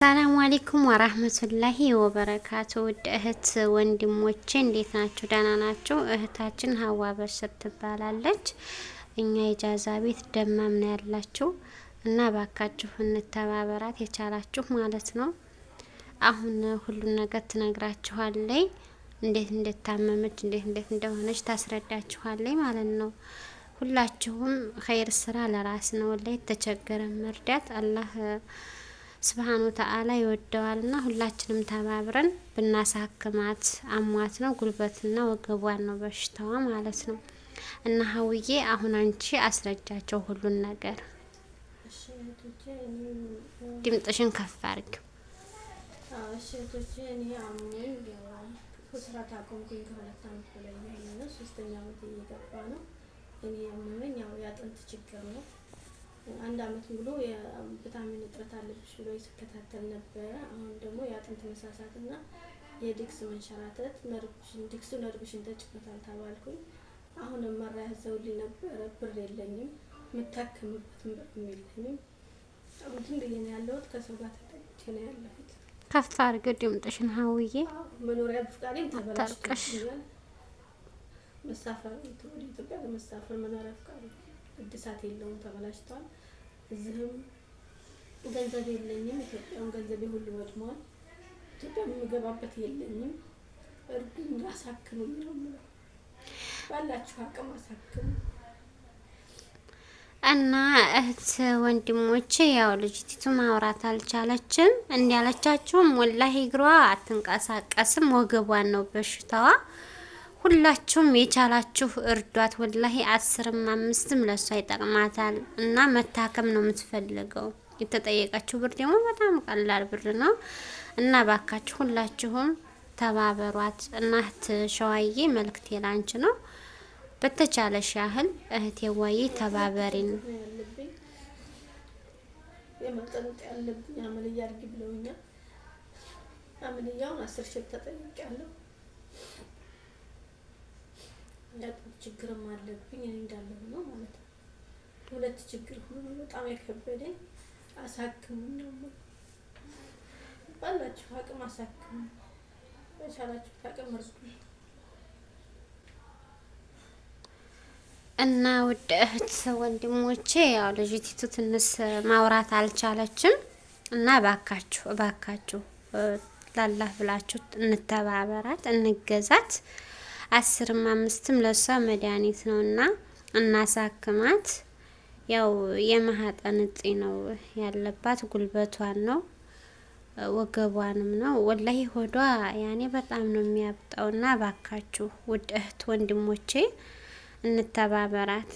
ሰላም አለይኩም ወራህመቱላሂ ወበረካቱ። ውድ እህት ወንድሞቼ እንዴት ናችሁ? ደህና ናችሁ? እህታችን ሀዋ በሽር ትባላለች። እኛ የጃዛ ቤት ደማም ነው ያላችሁ እና ባካችሁ እንተባበራት የቻላችሁ ማለት ነው። አሁን ሁሉን ነገር ትነግራችኋለች። እንዴት እንደታመመች እንዴት እንደሆነች ታስረዳችኋለች ማለት ነው። ሁላችሁም ኸይር ስራ ለራስ ነው። ላይ ተቸገረ መርዳት አላህ ስብሃኑ ተዓላ ይወደዋልና ሁላችንም ተባብረን ብናሳክማት አሟት ነው ጉልበትና ወገቧን ነው በሽታዋ ማለት ነው። እና ሀውዬ አሁን አንቺ አስረጃቸው ሁሉን ነገር። ድምጥሽን ከፍ አድርጊው። እሺ እህቶቼ እኔ አሞኝ ስራ ታቆምኩኝ ከሁለት ዓመት በላይ ነው። ሶስተኛ ዓመት እየገባ ነው። እኔ አሞኝ ያው ያጥንት ችግር ነው። አንድ አመት ሙሉ የቪታሚን እጥረት አለብሽ ብሎ ይከታተል ነበር። አሁን ደግሞ የአጥንት መሳሳትና የዲክስ መንሸራተት ነርቭሽን ተጭኖታል ተባልኩኝ። አሁን መራ ያዘውልኝ ነበር። ብር የለኝም፣ የምታከምበትም ብር የለኝም። አሁን ግን ያለሁት ከሰው ጋር ተጠቅቼ ነው ያለሁት። ከፍ አድርገው ድምጥሽን ሀውዬ። መኖሪያ ፍቃዴም ተበላሽቷል። መሳፈር ወደ ኢትዮጵያ ለመሳፈር መኖሪያ ፍቃድ እድሳት የለውም፣ ተበላሽቷል። እዚህም ገንዘብ የለኝም። ኢትዮጵያውን ገንዘቤ ሁሉ ወድሟል። ኢትዮጵያ የምገባበት የለኝም። እርዱኝ፣ አሳክሙኝ ነው የምለው። ባላችሁ አቅም አሳክሙ። እና እህት ወንድሞቼ ያው ልጅቲቱ ማውራት አልቻለችም። እንዲያለቻችሁም ወላሂ እግሯ አትንቀሳቀስም፣ ወገቧን ነው በሽታዋ። ሁላችሁም የቻላችሁ እርዷት። ወላሂ 10ም 5ም ለሷ ይጠቅማታል እና መታከም ነው የምትፈልገው። የተጠየቀችው ብር ደግሞ በጣም ቀላል ብር ነው እና ባካችሁ ሁላችሁም ተባበሯት። እና እህት ሸዋዬ መልክቴ ላንቺ ነው። በተቻለሽ ያህል እህት የዋዬ ተባበሪን። የመጠንጥ ያለብኝ አመልያ አድርጊ ብለውኛል። አመልያውን 10 ሺህ ተጠይቄያለሁ። ያጥንት ችግርም አለብኝ እንዳለ ነው ማለት ነው። ሁለት ችግር ሆኖ በጣም የከበደኝ። አሳክሙኝ ነው ባላችሁ አቅም አሳክሙ። በቻላችሁ አቅም እርዱኝ። እና ውድ እህት ወንድሞቼ ያው ልጅቲቱ ትንሽ ማውራት አልቻለችም እና እባካችሁ ላላህ ብላችሁ እንተባበራት፣ እንገዛት። 10ም 5ም ለሷ መድኃኒት ነውና እናሳክማት። ያው የማህፀን እጢ ነው ያለባት፣ ጉልበቷን ነው ወገቧንም ነው። ወላሂ ሆዷ ያኔ በጣም ነው የሚያብጠውና ባካችሁ ውድ እህት ወንድሞቼ እንተባበራት።